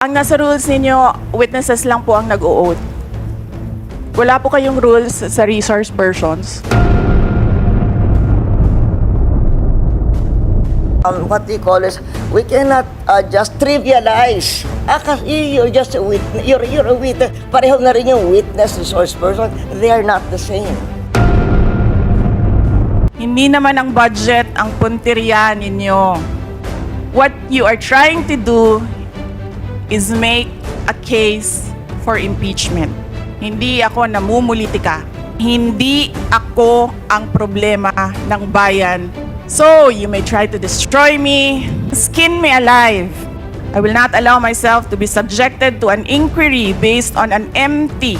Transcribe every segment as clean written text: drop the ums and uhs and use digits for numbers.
Ang nasa rules ninyo, witnesses lang po ang nag-o-oath. Wala po kayong rules sa resource persons. What we call is, we cannot just trivialize. Kasi you're just a witness. You're a witness. Pareho na rin yung witness, resource person. They are not the same. Hindi naman ang budget ang punteriya ninyo. What you are trying to do is make a case for impeachment. Hindi ako namumulitika. Hindi ako ang problema ng bayan. So, you may try to destroy me, skin me alive. I will not allow myself to be subjected to an inquiry based on an empty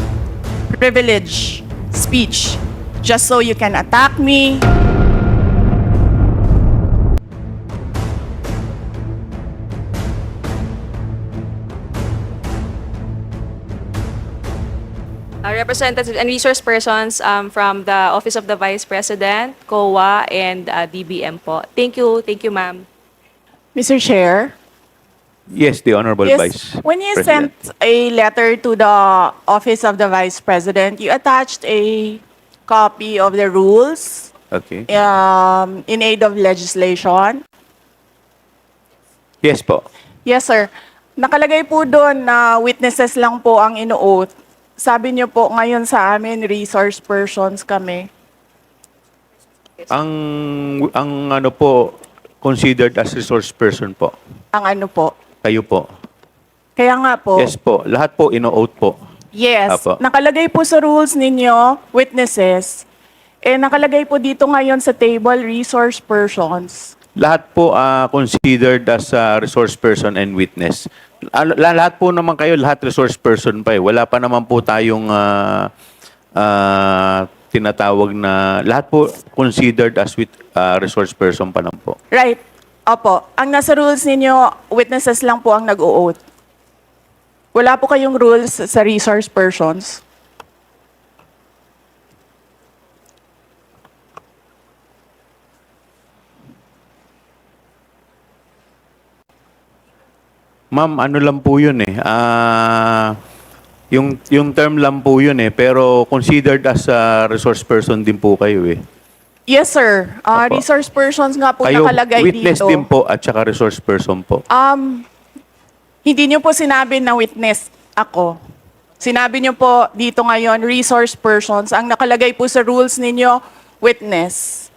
privilege speech just so you can attack me. Representatives and resource persons from the Office of the Vice President, COA, and DBM po. Thank you, ma'am. Mr. Chair? Yes, the Honorable Vice When you President. sent a letter to the Office of the Vice President, you attached a copy of the rules Okay. in aid of legislation. Yes po. Yes, sir. Nakalagay po doon na witnesses lang po ang ino-oath. Sabi niyo po ngayon sa amin, resource persons kami. Ang ano po, considered as resource person po. Ang ano po. Kayo po. Kaya nga po. Yes po. Lahat po ino-oath po. Yes. Apo. Nakalagay po sa rules ninyo, witnesses. Nakalagay po dito ngayon sa table, resource persons. Lahat po considered as resource person and witness. Lahat po naman kayo, lahat resource person pa eh. Wala pa naman po tayong tinatawag na, lahat po considered as resource person pa lang po. Right. Opo. Ang nasa rules ninyo, witnesses lang po ang nag-o-oath. Wala po kayong rules sa resource persons. Ma'am, ano lang po yun eh. Yung term lang po yun eh. Pero considered as a resource person din po kayo eh. Yes, sir. Opo. Resource persons nga po Kayo nakalagay witness dito. din po at saka resource person po. Hindi niyo po sinabi na witness ako. Sinabi niyo po dito ngayon, resource persons. Ang nakalagay po sa rules ninyo, witness.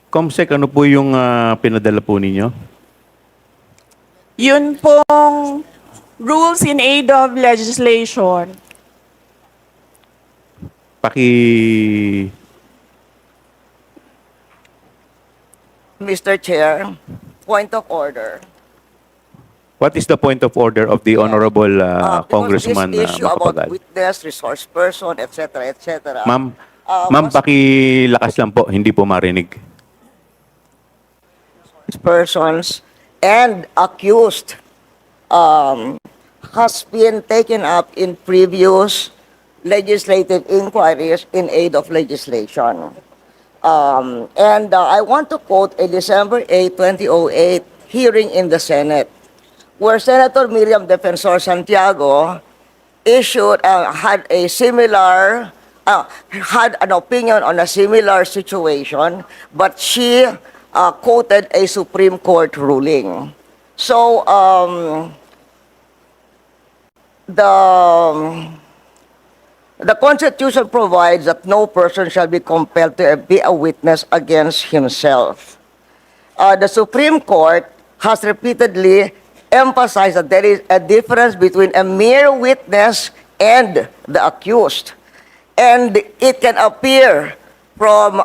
Comsec, ano po yung pinadala po ninyo? Yun pong rules in aid of legislation. Mr. Chair, point of order. What is the point of order of the Honorable Congressman Because this issue about Macapagal? witness, resource person, etc., etc. Ma'am, pakilakas lang po, hindi po marinig. Persons and accused has been taken up in previous legislative inquiries in aid of legislation. I want to quote a December 8, 2008 hearing in the Senate, where Senator Miriam Defensor Santiago had an opinion on a similar situation, but she quoted a Supreme Court ruling. So, the Constitution provides that no person shall be compelled to be a witness against himself. The Supreme Court has repeatedly emphasized that there is a difference between a mere witness and the accused. And it can appear from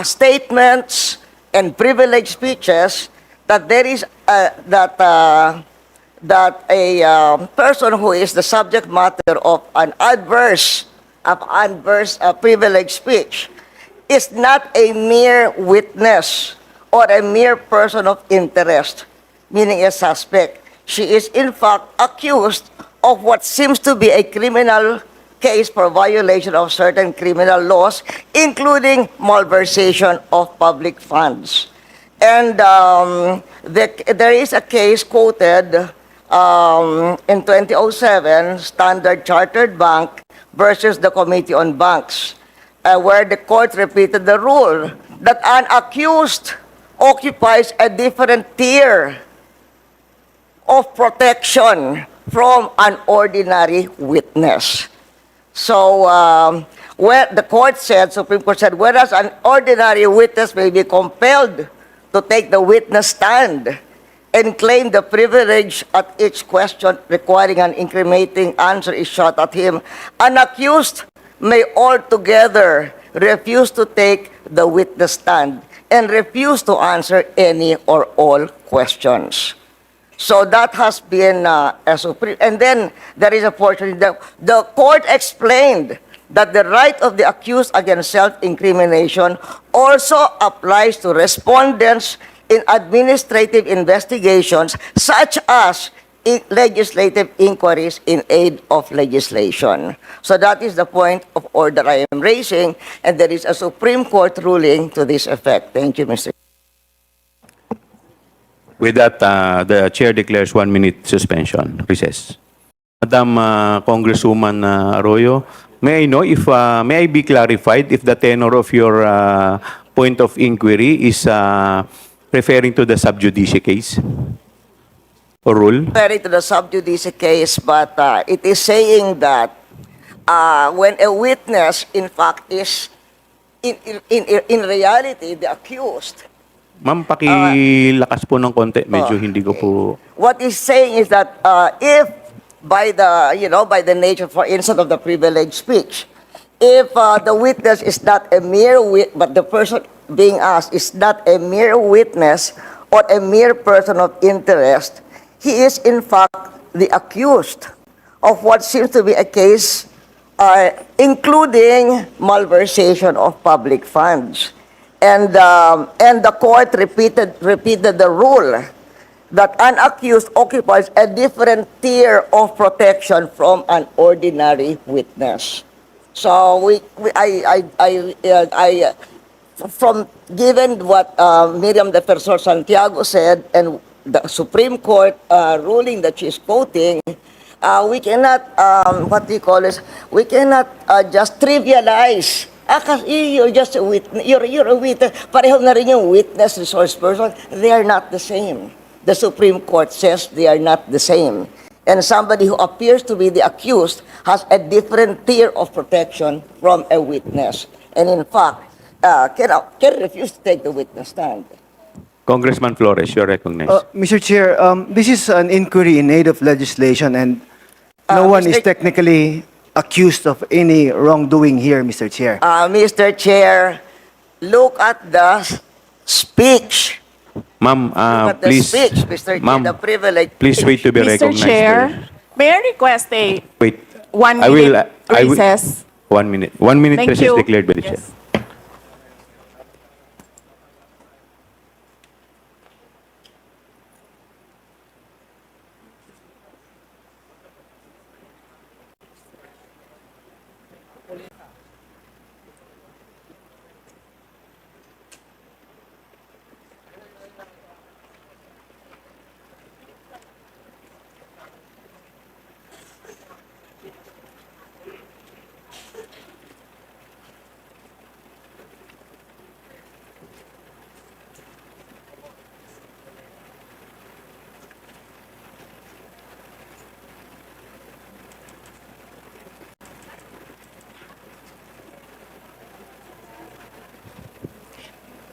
statements and privileged speeches that there is that a person who is the subject matter of an adverse privileged speech is not a mere witness or a mere person of interest, meaning a suspect. She is in fact accused of what seems to be a criminal case for violation of certain criminal laws, including malversation of public funds. And there is a case quoted in 2007, Standard Chartered Bank versus the Committee on Banks, where the court repeated the rule that an accused occupies a different tier of protection from an ordinary witness. So, where the court said, Supreme Court said, whereas an ordinary witness may be compelled to take the witness stand and claim the privilege at each question requiring an incriminating answer is shot at him, an accused may altogether refuse to take the witness stand and refuse to answer any or all questions. So that has been a supreme. And then there is a portion, the court explained that the right of the accused against self-incrimination also applies to respondents in administrative investigations such as legislative inquiries in aid of legislation. So that is the point of order I am raising, and there is a Supreme Court ruling to this effect. Thank you, Mr. With that, the chair declares 1 minute suspension. Recess. Madam Congresswoman Arroyo, may I know if, may I be clarified if the tenor of your point of inquiry is referring to the sub judice case or rule? Referring to the sub judice case, but it is saying that when a witness, in fact, is in reality the accused. Ma'am, pakilakas po ng konti. Medyo hindi ko po... What he's saying is that if by the nature, for instance, of the privileged speech, if the witness is not a mere but the person being asked is not a mere witness or a mere person of interest, he is in fact the accused of what seems to be a case including malversation of public funds. And the court repeated the rule that an accused occupies a different tier of protection from an ordinary witness. So from given what Miriam Defensor Santiago said and the Supreme Court ruling that she's quoting, we cannot we cannot just trivialize. Kasi you're just a witness. You're a witness. Pareho na rin yung witness, resource person. They are not the same. The Supreme Court says they are not the same. And somebody who appears to be the accused has a different tier of protection from a witness. And in fact, can refuse to take the witness stand. Congressman Flores, you're recognized. Mr. Chair, this is an inquiry in aid of legislation and no one is technically accused of any wrongdoing here, Mr. Chair. Mr. Chair, look at the speech. Ma'am, Look at the please, speech, Mr. Chair, ma'am, the privilege. please wait to be Mr. recognized. Chair, may I request a Wait. 1 I will, minute I will- recess? 1 minute. 1 minute Thank recess you. declared by the chair. Yes.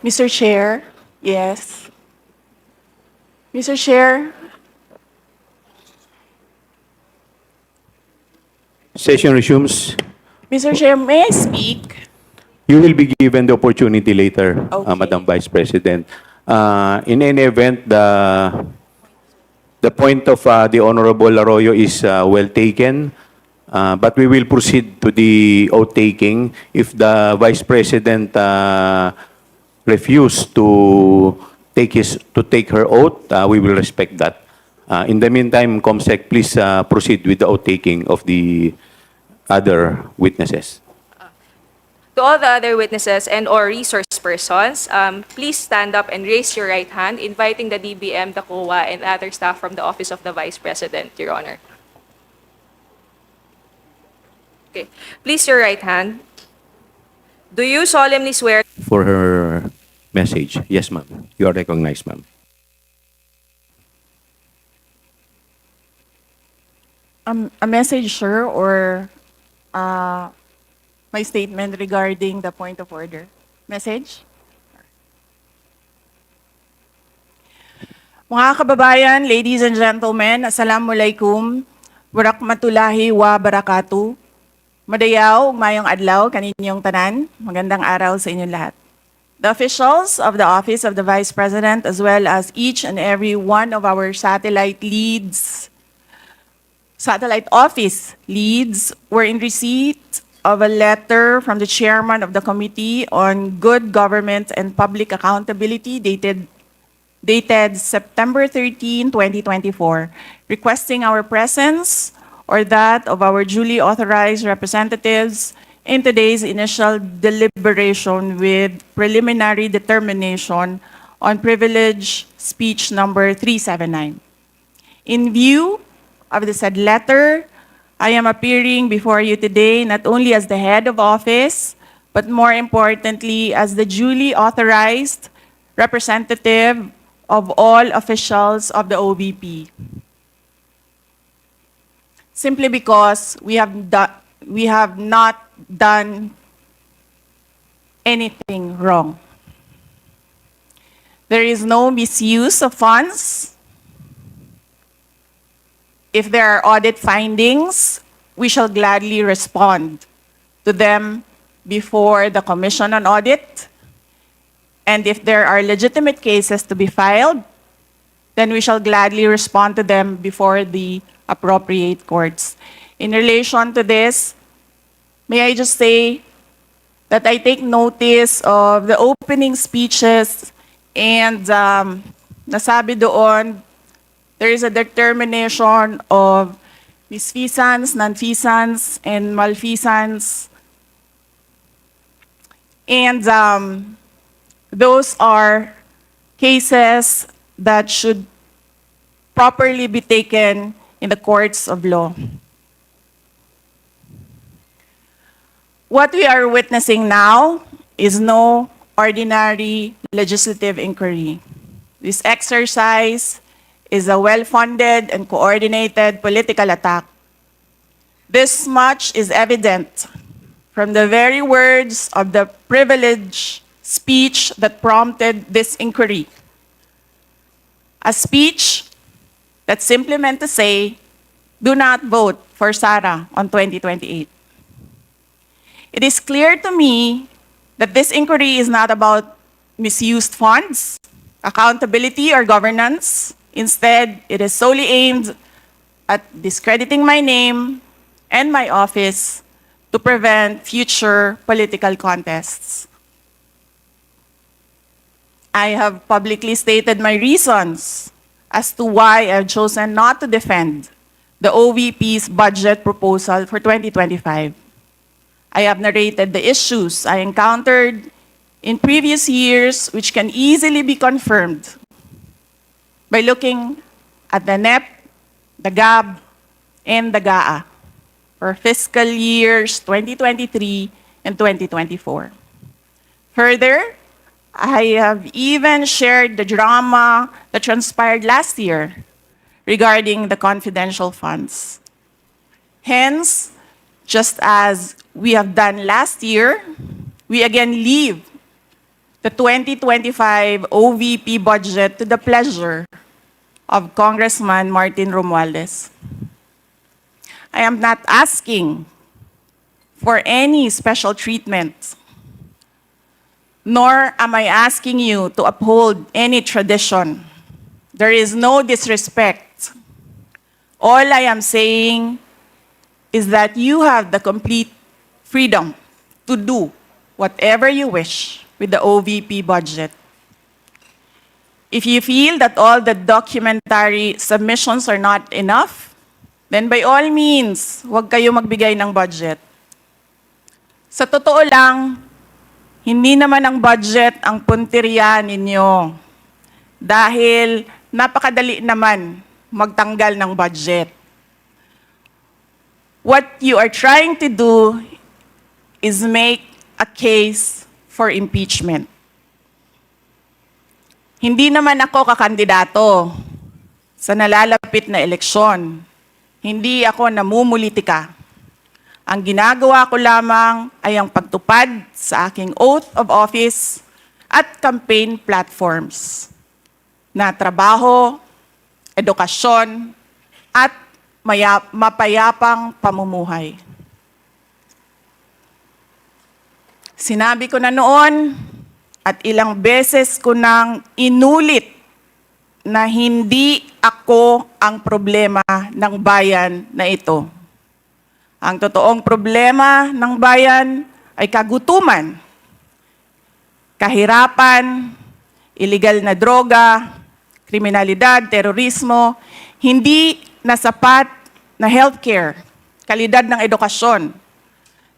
Mr. Chair, yes. Mr. Chair, Session resumes. Mr. Chair, may I speak? You will be given the opportunity later, Okay. Madam Vice President. In any event, the point of the Honorable Arroyo is well taken, but we will proceed to the oath taking. If the Vice President refuse to take her oath, we will respect that. In the meantime, Comsec, please proceed with the oath taking of the other witnesses. To all the other witnesses and/or resource persons, please stand up and raise your right hand, inviting the DBM, the COA, and other staff from the Office of the Vice President, Your Honor. Okay. Please your right hand. Do you solemnly swear For her message. Yes, ma'am. You are recognized, ma'am. A message, sir, or my statement regarding the point of order? Message? Mga kababayan, ladies and gentlemen, Assalamualaikum, Warakmatullahi wa Barakatuh. Madayaw, mayong adlaw, kaninyong tanan. Magandang araw sa inyong lahat. The officials of the Office of the Vice President, as well as each and every one of our satellite office leads, were in receipt of a letter from the chairman of the Committee on Good Government and Public Accountability dated September 13, 2024, requesting our presence or that of our duly authorized representatives in today's initial deliberation with preliminary determination on privilege speech number 379. In view of the said letter, I am appearing before you today not only as the head of office, but more importantly, as the duly authorized representative of all officials of the OVP. Simply because we have not done anything wrong. There is no misuse of funds. If there are audit findings, we shall gladly respond to them before the Commission on Audit. And if there are legitimate cases to be filed, then we shall gladly respond to them before the appropriate courts. In relation to this, may I just say that I take notice of the opening speeches and nasabi doon, there is a determination of misfeasance, nonfeasance, and malfeasance. And those are cases that should properly be taken in the courts of law. What we are witnessing now is no ordinary legislative inquiry. This exercise is a well-funded and coordinated political attack. This much is evident from the very words of the privileged speech that prompted this inquiry. A speech that simply meant to say, do not vote for SARA on 2028. It is clear to me that this inquiry is not about misused funds, accountability, or governance. Instead, it is solely aimed at discrediting my name and my office to prevent future political contests. I have publicly stated my reasons as to why I've chosen not to defend the OVP's budget proposal for 2025. I have narrated the issues I encountered in previous years, which can easily be confirmed by looking at the NEP, the GAB, and the GAA for fiscal years 2023 and 2024. Further, I have even shared the drama that transpired last year regarding the confidential funds. Hence, just as we have done last year, we again leave the 2025 OVP budget to the pleasure of Congressman Martin Romualdez. I am not asking for any special treatment, nor am I asking you to uphold any tradition. There is no disrespect. All I am saying is that you have the complete freedom to do whatever you wish with the OVP budget. If you feel that all the documentary submissions are not enough, then by all means, huwag kayo magbigay ng budget. Sa totoo lang, Hindi naman ang budget ang punteriya ninyo. Dahil napakadali naman magtanggal ng budget. What you are trying to do is make a case for impeachment. Hindi naman ako kakandidato sa nalalapit na eleksyon. Hindi ako namumulitika. Ang ginagawa ko lamang ay ang pagtupad sa aking oath of office at campaign platforms na trabaho, edukasyon, at mapayapang pamumuhay. Sinabi ko na noon at ilang beses ko nang inulit na hindi ako ang problema ng bayan na ito. Ang totoong problema ng bayan ay kagutuman, kahirapan, illegal na droga, kriminalidad, terorismo, hindi na sapat na healthcare, kalidad ng edukasyon,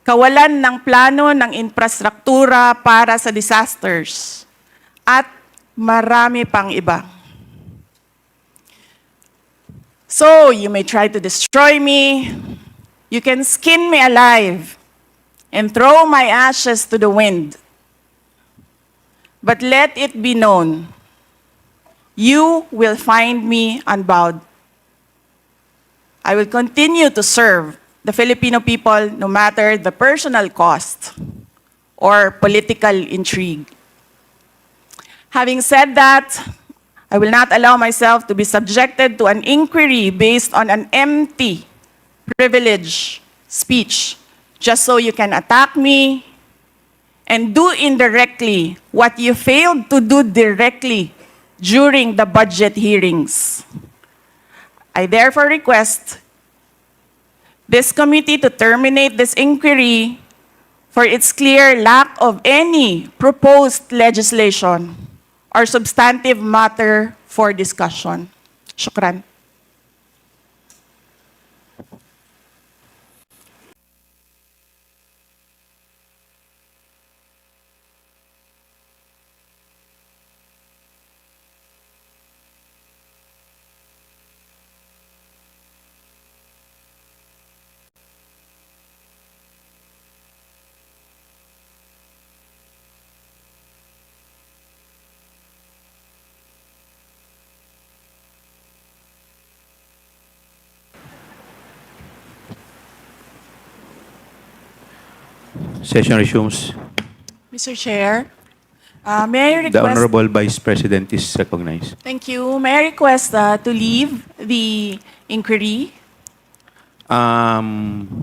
kawalan ng plano ng infrastruktura para sa disasters, at marami pang iba. So, you may try to destroy me, you can skin me alive and throw my ashes to the wind. But let it be known, you will find me unbowed. I will continue to serve the Filipino people no matter the personal cost or political intrigue. Having said that, I will not allow myself to be subjected to an inquiry based on an empty privilege speech just so you can attack me and do indirectly what you failed to do directly during the budget hearings. I therefore request this committee to terminate this inquiry for its clear lack of any proposed legislation or substantive matter for discussion. Shukran. Session resumes. Mr. Chair, may I The request... Honorable Vice President is recognized. Thank you. May I request to leave the inquiry? Ma'am,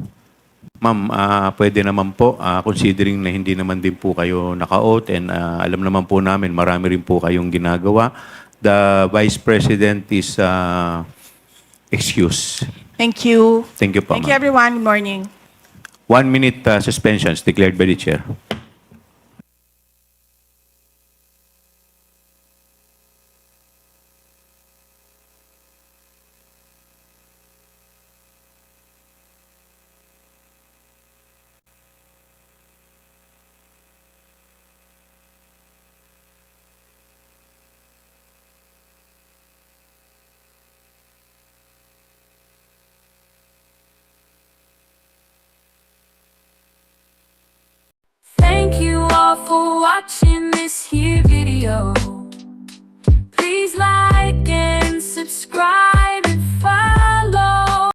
pwede naman po, considering na hindi naman din po kayo naka-oath and alam naman po namin, marami rin po kayong ginagawa. The Vice President is excused. Thank you. Thank you po, Thank you, ma'am. everyone. Good morning. 1 minute suspensions declared by the Chair. Thank you all for watching this here video. Please like and subscribe.